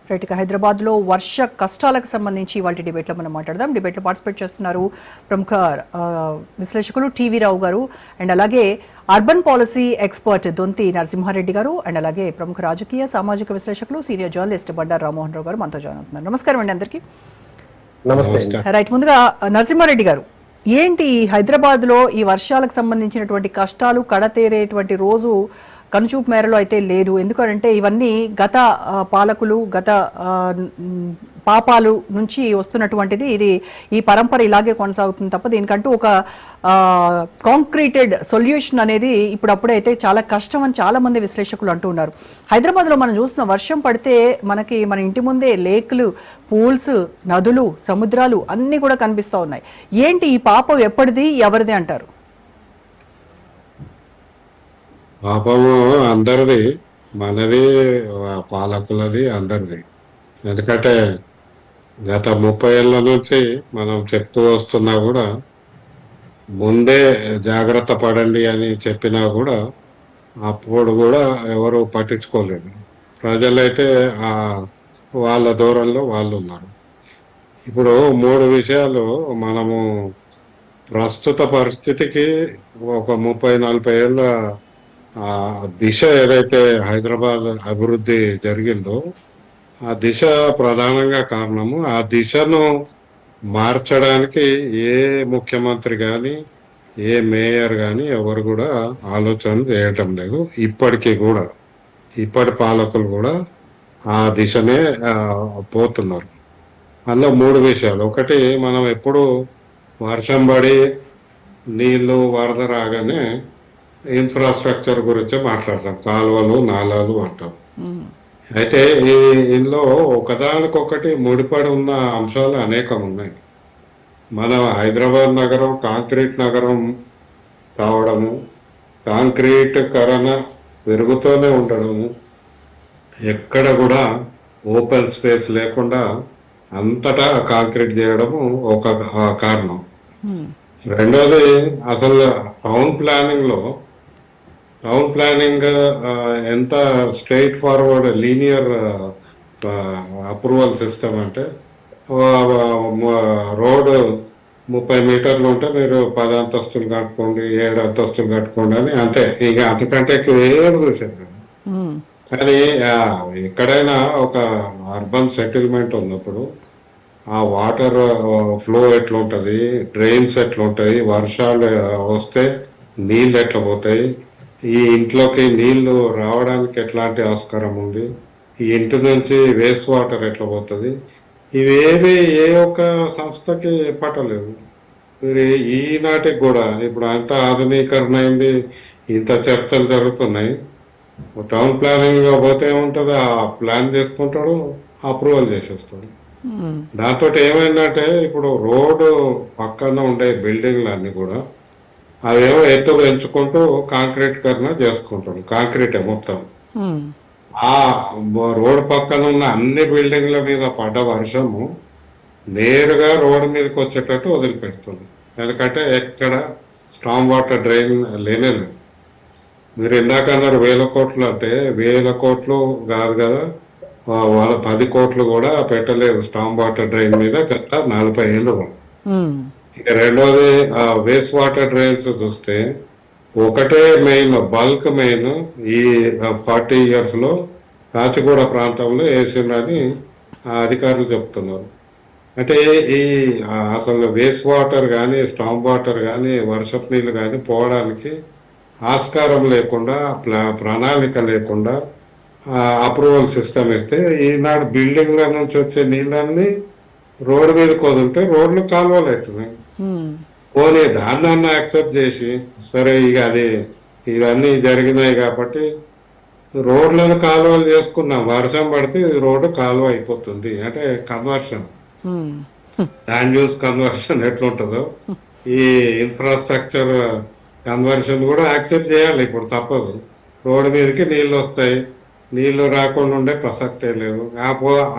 Right గా హైదరాబాద్ లో వర్ష కష్టాలకు సంబంధించి ఇవాళ డిబేట్ లో మనం మాట్లాడదాం. డిబేట్ లో పార్టిసిపేట్ చేస్తున్నారు ప్రముఖ విశ్లేషకులు టీవీ రావు గారు అండ్ అలాగే అర్బన్ పాలసీ ఎక్స్పర్ట్ దొంతి నరసింహారెడ్డి గారు అండ్ అలాగే ప్రముఖ రాజకీయ సామాజిక విశ్లేషకులు సీనియర్ జర్నలిస్ట్ బండారు రామ్మోహన్ రావు గారు మనతో జాయిన్ అవుతున్నారు. నమస్కారం అండి అందరికీ. రైట్, ముందుగా నరసింహారెడ్డి గారు, ఏంటి హైదరాబాద్ లో ఈ వర్షాలకు సంబంధించినటువంటి కష్టాలు కడతేరేటువంటి రోజు కనుచూపు మేరలో అయితే లేదు. ఎందుకంటే ఇవన్నీ గత పాలకులు గత పాపాలు నుంచి వస్తున్నటువంటిది. ఇది ఈ పరంపర ఇలాగే కొనసాగుతుంది తప్ప దీనికంటూ ఒక కాంక్రీటెడ్ సొల్యూషన్ అనేది ఇప్పుడప్పుడైతే చాలా కష్టం అని చాలా మంది విశ్లేషకులు అంటూ ఉన్నారు. హైదరాబాద్లో మనం చూస్తున్న వర్షం పడితే మనకి మన ఇంటి ముందే లేక్లు, పూల్స్, నదులు, సముద్రాలు అన్నీ కూడా కనిపిస్తూ ఉన్నాయి. ఏంటి ఈ పాపం ఎప్పటిది, ఎవరిది అంటారు? పాపము అందరిది, మనది, పాలకులది, అందరిది. ఎందుకంటే గత 30 ఏళ్ళ నుంచి మనం చెప్తూ వస్తున్నా కూడా, ముందే జాగ్రత్త పడండి అని చెప్పినా కూడా అప్పుడు కూడా ఎవరు పట్టించుకోలేదు. ప్రజలైతే వాళ్ళ దూరంలో వాళ్ళు ఉన్నారు. ఇప్పుడు 3 విషయాలు మనము ప్రస్తుత పరిస్థితికి ఒక 30-40 ఏళ్ళ దిశ ఏదైతే హైదరాబాద్ అభివృద్ధి జరిగిందో ఆ దిశ ప్రధానంగా కారణము. ఆ దిశను మార్చడానికి ఏ ముఖ్యమంత్రి కానీ ఏ మేయర్ కానీ ఎవరు కూడా ఆలోచన చేయటం లేదు. ఇప్పటికీ కూడా ఇప్పటి పాలకులు కూడా ఆ దిశనే పోతున్నారు. అందులో 3 విషయాలు. ఒకటి, మనం ఎప్పుడు వర్షం పడి నీళ్లు వరద రాగానే ఇన్ఫ్రాస్ట్రక్చర్ గురించి మాట్లాడతాం, కాలువలు, నాలాలు అంటాం. అయితే ఇందులో ఒకదానికొకటి ముడిపడి ఉన్న అంశాలు అనేకం ఉన్నాయి. మన హైదరాబాద్ నగరం కాంక్రీట్ నగరం కావడము, కాంక్రీట్ కరణ పెరుగుతూనే ఉండడము, ఎక్కడ కూడా ఓపెన్ స్పేస్ లేకుండా అంతటా కాంక్రీట్ చేయడము ఒక కారణం. రెండోది, అసలు టౌన్ ప్లానింగ్ ఎంత straight forward linear approval system అంటే, రోడ్డు 30 మీటర్లు ఉంటే మీరు 10 అంతస్తులు కట్టుకోండి, 7 అంతస్తులు కట్టుకోండి అని, అంతే. ఇక అంతకంటే ఎక్కువ ఏం చూసారు. కానీ ఎక్కడైనా ఒక అర్బన్ సెటిల్మెంట్ ఉన్నప్పుడు ఆ వాటర్ ఫ్లో ఎట్లుంటుంది, డ్రైన్స్ ఎట్లుంటాయి, వర్షాలు వస్తే నీళ్ళు ఎట్లా పోతాయి, ఈ ఇంట్లోకి నీళ్లు రావడానికి ఎట్లాంటి ఆస్కారం ఉంది, ఈ ఇంటి నుంచి వేస్ట్ వాటర్ ఎట్లా పోతుంది, ఇవేవి ఏ ఒక్క సంస్థకి పట్టలేదు. మీరు ఈనాటికి కూడా ఇప్పుడు అంత ఆధునీకరణ అయింది, ఇంత చర్చలు జరుగుతున్నాయి. టౌన్ ప్లానింగ్ పోతే ఏముంటుంది, ఆ ప్లాన్ చేసుకుంటాడు, అప్రూవల్ చేసేస్తాడు. దాంతో ఏమైందంటే ఇప్పుడు రోడ్డు పక్కన ఉండే బిల్డింగ్లు అన్ని కూడా అవేమో ఎత్తు పెంచుకుంటూ కాంక్రీట్ కర్ణ చేసుకుంటాడు, కాంక్రీటే మొత్తం. ఆ రోడ్డు పక్కన ఉన్న అన్ని బిల్డింగ్ల మీద పడ్డ వర్షము నేరుగా రోడ్డు మీదకి వచ్చేటట్టు వదిలిపెడుతుంది. ఎందుకంటే ఎక్కడ స్టామ్ వాటర్ డ్రైన్ లేనేలేదు. మీరు ఇందాక అన్నారు 1000 కోట్లు అంటే 1000 కోట్లు కాదు కదా, 10 కోట్లు కూడా పెట్టలేదు స్టామ్ వాటర్ డ్రైన్ మీద గత 40 ఏళ్ళు. ఇక రెండోది, వేస్ట్ వాటర్ డ్రైన్స్ చూస్తే ఒకటే మెయిన్, బల్క్ మెయిన్ ఈ 40 years లో కాచిగూడ ప్రాంతంలో వేసిందని అధికారులు చెప్తున్నారు. అంటే ఈ అసలు వేస్ట్ వాటర్ కానీ స్టామ్ వాటర్ కానీ వర్షపు నీళ్ళు కానీ పోవడానికి ఆస్కారం లేకుండా, ప్రణాళిక లేకుండా అప్రూవల్ సిస్టమ్ ఇస్తే ఈనాడు బిల్డింగ్ల నుంచి వచ్చే నీళ్ళన్నీ రోడ్డు మీద వదిలితే రోడ్లు కాలువలు అవుతున్నాయి. పోనీ దాన్ని యాక్సెప్ట్ చేసి, సరే ఇక అది ఇవన్నీ జరిగినాయి కాబట్టి రోడ్లను కాలువలు చేసుకున్నాం, వర్షం పడితే రోడ్డు కాలువ అయిపోతుంది అంటే కన్వర్షన్, ల్యాండ్ యూస్ కన్వర్షన్ ఎట్లుంటుందో ఈ ఇన్ఫ్రాస్ట్రక్చర్ కన్వర్షన్ కూడా యాక్సెప్ట్ చేయాలి. ఇప్పుడు తప్పదు, రోడ్డు మీదకి నీళ్ళు వస్తాయి, నీళ్లు రాకుండా ఉండే ప్రసక్తే లేదు.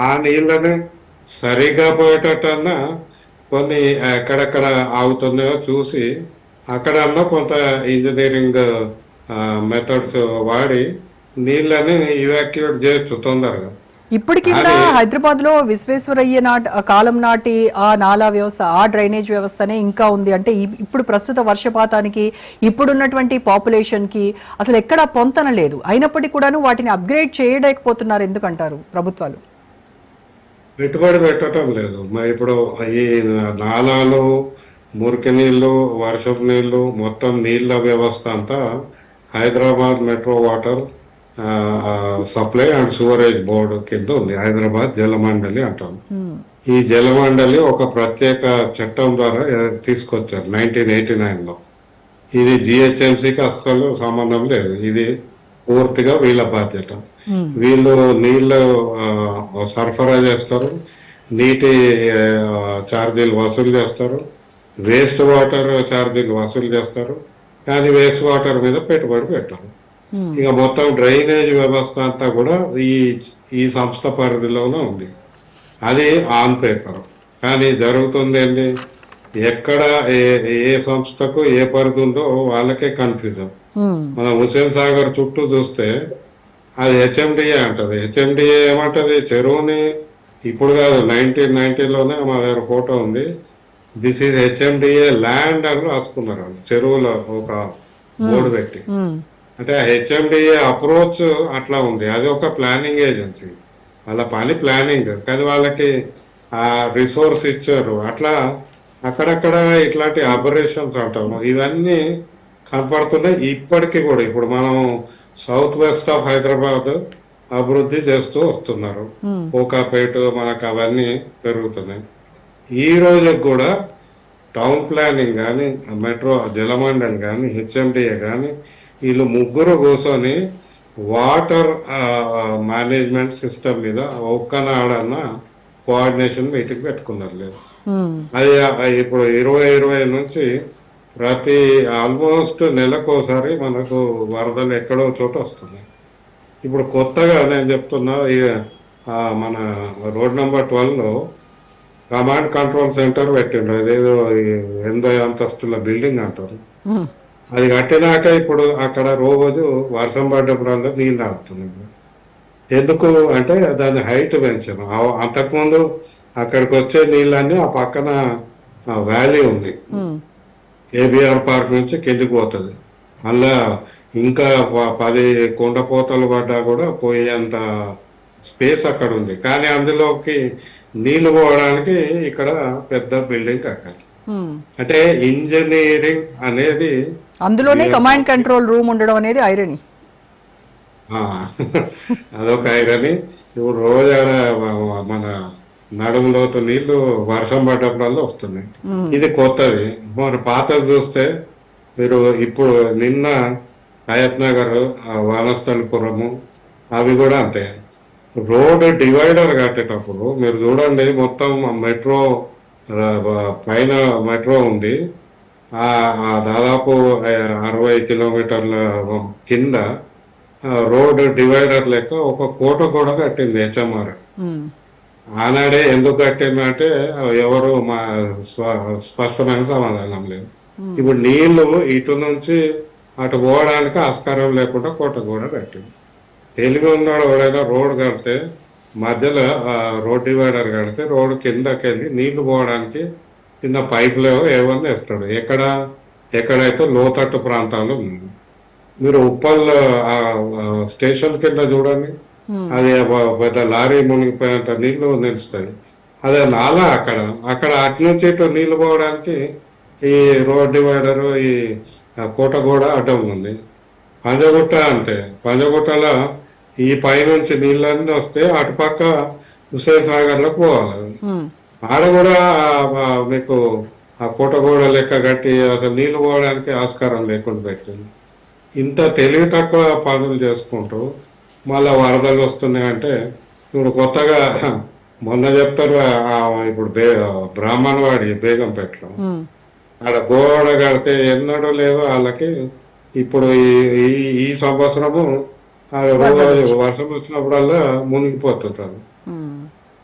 ఆ నీళ్ళని సరిగా పోయేటట్టన్నా కొన్ని ఎక్కడెక్కడ ఆగుతున్నాయో చూసి అక్కడన్నా కొంత ఇంజనీరింగ్ మెథడ్స్ వాడి నీళ్ళని ఇవాక్యుయేట్ చేయొచ్చు తొందరగా. ఇప్పటికీ కూడా హైదరాబాద్ లో విశ్వేశ్వరయ్య కాలం నాటి ఆ నాలా వ్యవస్థ, ఆ డ్రైనేజ్ వ్యవస్థనే ఇంకా ఉంది. అంటే ఇప్పుడు ప్రస్తుత వర్షపాతానికి, ఇప్పుడున్నటువంటి పాపులేషన్ కి అసలు ఎక్కడా పొంతన లేదు. అయినప్పటికీ కూడాను వాటిని అప్గ్రేడ్ చేయలేకపోతున్నారు ఎందుకంటారు ప్రభుత్వాలు? పెట్టుబడి పెట్టడం లేదు. మరి ఇప్పుడు ఈ నాలాలు, మురికి నీళ్లు, వర్షపు నీళ్లు, మొత్తం నీళ్ల వ్యవస్థ అంతా Hyderabad metro water supply and sewerage board కింద ఉంది. హైదరాబాద్ జలమండలి అంటాం. ఈ జలమండలి ఒక ప్రత్యేక చట్టం ద్వారా తీసుకొచ్చారు 1989లో. ఇది జిహెచ్ఎంసీకి అస్సలు సంబంధం లేదు. ఇది పూర్తిగా వీళ్ళ బాధ్యత. వీళ్ళు నీళ్లు సరఫరా చేస్తారు, నీటి ఛార్జీలు వసూలు చేస్తారు, వేస్ట్ వాటర్ ఛార్జీలు వసూలు చేస్తారు, కానీ వేస్ట్ వాటర్ మీద పెట్టుబడి పెట్టరు. ఇక మొత్తం డ్రైనేజ్ వ్యవస్థ అంతా కూడా ఈ సంస్థ పరిధిలోనే ఉంది. అది ఆన్ పేపర్. కానీ జరుగుతుంది ఏంటి, ఎక్కడ ఏ సంస్థకు ఏ పరిధి ఉందో వాళ్ళకే కన్ఫ్యూజన్. మన హుసేన్ సాగర్ చుట్టూ చూస్తే అది హెచ్ఎండిఏ అంటది. హెచ్ఎండిఏ ఏమంటది, చెరువుని ఇప్పుడు కాదు 1990లోనే మా దగ్గర ఫోటో ఉంది, దిస్ ఈజ్ హెచ్ఎండిఏ ల్యాండ్ అని రాసుకున్నారు వాళ్ళు, చెరువులో ఒక బోర్డు పెట్టి. అంటే హెచ్ఎండిఏ అప్రోచ్ అట్లా ఉంది. అది ఒక ప్లానింగ్ ఏజెన్సీ, వాళ్ళ పని ప్లానింగ్, కానీ వాళ్ళకి ఆ రిసోర్స్ ఇచ్చారు. అట్లా అక్కడక్కడ ఇట్లాంటి అబరేషన్స్ అంటాము, ఇవన్నీ కనపడుతున్నాయి ఇప్పటికీ కూడా. ఇప్పుడు మనం సౌత్ వెస్ట్ ఆఫ్ హైదరాబాద్ అభివృద్ధి చేస్తూ వస్తున్నారు, కోకాపేట, మనకు అవన్నీ పెరుగుతున్నాయి. ఈ రోజుకి కూడా టౌన్ ప్లానింగ్ కానీ, మెట్రో జలమండలి కానీ, హెచ్ఎండిఏ కానీ, వీళ్ళు ముగ్గురు కూర్చొని వాటర్ మేనేజ్మెంట్ సిస్టమ్ మీద ఒక్కనాడన్న కోఆర్డినేషన్ మీటింగ్ పెట్టుకున్నారు లేదు. అది ఇప్పుడు 2020 నుంచి ప్రతి ఆల్మోస్ట్ నెలకోసారి మనకు వరదలు ఎక్కడో చోట వస్తున్నాయి. ఇప్పుడు కొత్తగా నేను చెప్తున్నా, మన రోడ్ నెంబర్ 12లో కమాండ్ కంట్రోల్ సెంటర్ పెట్టిండ్రు. అదేదో 80 అంతస్తుల బిల్డింగ్ అంటారు. అది కట్టినాక ఇప్పుడు అక్కడ రోజు వర్షం పడ్డప్పుడల్లా నీళ్ళు ఆగుతుంది. ఎందుకు అంటే దాని హైట్ పెంచాను. అంతకుముందు అక్కడికి వచ్చే నీళ్ళన్నీ ఆ పక్కన వ్యాలీ ఉంది, కేబిఆర్ పార్క్ నుంచి కిందికి పోతుంది. మళ్ళా ఇంకా 10 కుండపోతలు పడ్డా కూడా పోయేంత స్పేస్ అక్కడ ఉంది. కానీ అందులోకి నీళ్లు పోవడానికి ఇక్కడ పెద్ద బిల్డింగ్ కట్టాలి. అంటే ఇంజనీరింగ్ అనేది, అందులోనే కమాండ్ కంట్రోల్ రూమ్ ఉండడం అనేది ఐరనీ. అదొక ఐరనీ. ఇప్పుడు రోజు మన నడుములోతు నీళ్లు వర్షం పడ్డప్పుడల్లా వస్తున్నాయి. ఇది కొత్తది. మరి పాతది చూస్తే మీరు ఇప్పుడు నిన్న హయత్ నగర్, వనస్థలిపురము అవి కూడా అంతే. రోడ్ డివైడర్ కట్టేటప్పుడు మీరు చూడండి, మొత్తం మెట్రో పైన మెట్రో ఉంది, దాదాపు 60 కిలోమీటర్ల కింద రోడ్ డివైడర్ లెక్క ఒక కోట కూడా కట్టింది హెచ్ఎంఆర్. ఆనాడే ఎందుకు కట్టిందంటే ఎవరు మా స్పష్టమైన సమాధానం లేదు. ఇప్పుడు నీళ్లు ఇటు నుంచి అటు పోవడానికి ఆస్కారం లేకుండా కోట కూడా కట్టింది. తెలివి ఉన్నాడు ఎవడైనా రోడ్ కడితే మధ్యలో రోడ్ డివైడర్ కడితే రోడ్డు కిందకి వెళ్ళి నీళ్లు పోవడానికి కింద పైపులు ఏమన్నా వేస్తాడు. ఎక్కడైతే లోతట్టు ప్రాంతాలు ఉంది. మీరు ఉప్పల్ స్టేషన్ కింద చూడండి, అది పెద్ద లారీ మునిగిపోయేంత నీళ్లు నిలుస్తాయి. అదే నాలా అక్కడ అటు నుంచి ఇటు నీళ్లు పోవడానికి ఈ రోడ్ డివైడర్, ఈ కోట కూడా అడ్డం ఉంది. పంజగుట్ట అంతే. పంజగుట్టలో ఈ పైనుంచి నీళ్ళన్నీ వస్తే అటుపక్క హుసేన్ సాగర్లోకి పోవాలి. ఆడ కూడా మీకు ఆ కోట కూడా లెక్క కట్టి అసలు నీళ్లు పోవడానికి ఆస్కారం లేకుండా పెట్టింది. ఇంత తెలివి తక్కువ పనులు చేసుకుంటూ మళ్ళా వరదలు వస్తున్నాయంటే, ఇప్పుడు కొత్తగా మొన్న చెప్తారు ఇప్పుడు బ్రాహ్మణవాడి బేగంపేటలో ఆడ గోడ కడితే ఎన్నడూ లేదో వాళ్ళకి. ఇప్పుడు ఈ సంవత్సరము రోజు వర్షం వచ్చినప్పుడల్లా మునిగిపోతుంటారు.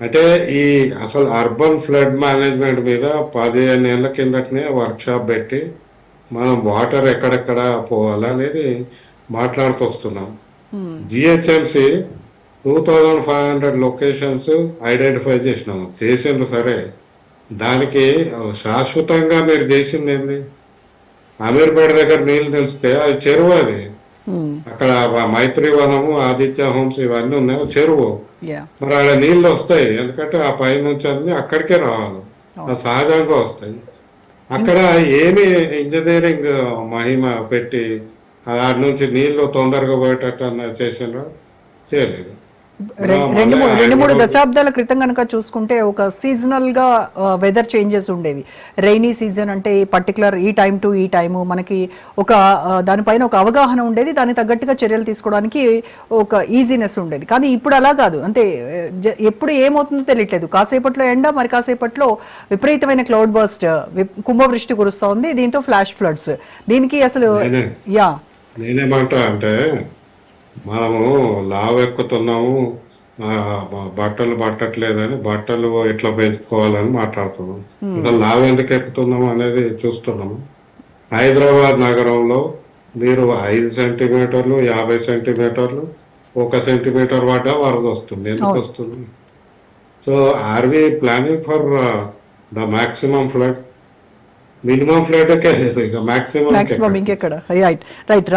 అంటే ఈ అసలు అర్బన్ ఫ్లడ్ మేనేజ్మెంట్ మీద 15 ఏళ్ల కిందటనే వర్క్ షాప్ పెట్టి మనం వాటర్ ఎక్కడెక్కడ పోవాలనేది మాట్లాడుతూ వస్తున్నాం. జిహెచ్ఎంసి 2500 లొకేషన్స్ ఐడెంటిఫై చేసినాము, చేసిండ్రు సరే. దానికి శాశ్వతంగా మీరు చేసింది ఏంది? అమీర్పేట దగ్గర నీళ్లు తెలిస్తే అది చెరువు, అది అక్కడ మైత్రి వనము, ఆదిత్య హోమ్స్ ఇవన్నీ ఉన్నాయి, చెరువు. యా మరి ఆడ నీళ్లు వస్తాయి, ఎందుకంటే ఆ పై నుంచి అన్ని అక్కడికే రావాలి, అది సహజంగా వస్తాయి. అక్కడ ఏమి ఇంజనీరింగ్ మహిమ పెట్టి ఆడ నుంచి నీళ్లు తొందరగా పోయేటట్టు అన్న చేసిండ్రు? చేయలేదు. రెండు మూడు దశాబ్దాల క్రితం కనుక చూసుకుంటే ఒక సీజనల్ గా వెదర్ చేంజెస్ ఉండేవి. రైనీ సీజన్ అంటే పర్టికులర్ ఈ టైం టు ఈ టైము మనకి ఒక దానిపైన ఒక అవగాహన ఉండేది, దానికి తగ్గట్టుగా చర్యలు తీసుకోవడానికి ఒక ఈజీనెస్ ఉండేది. కానీ ఇప్పుడు అలా కాదు, అంటే ఎప్పుడు ఏమవుతుందో తెలియట్లేదు. కాసేపట్లో ఎండ, మరి కాసేపట్లో విపరీతమైన క్లౌడ్ బర్స్ట్, కుంభవృష్టి కురుస్తూ ఉంది, దీంతో ఫ్లాష్ ఫ్లడ్స్. దీనికి అసలు యా నేనేమంటా అంటే, మనము లావు ఎక్కుతున్నాము, బట్టలు పట్టట్లేదని, బట్టలు ఎట్లా పెంచుకోవాలని మాట్లాడుతున్నాం. ఇంకా లావు ఎందుకు ఎక్కుతున్నాము అనేది చూస్తున్నాము. హైదరాబాద్ నగరంలో మీరు 5 సెంటీమీటర్లు, 50 సెంటీమీటర్లు, 1 సెంటీమీటర్ పడ్డా వరద వస్తుంది. ఎందుకు వస్తుంది? So are we planning for the maximum flood? Minimum flood లేదు, ఇక మాక్సిమం ఇంకెక్కడ? Right right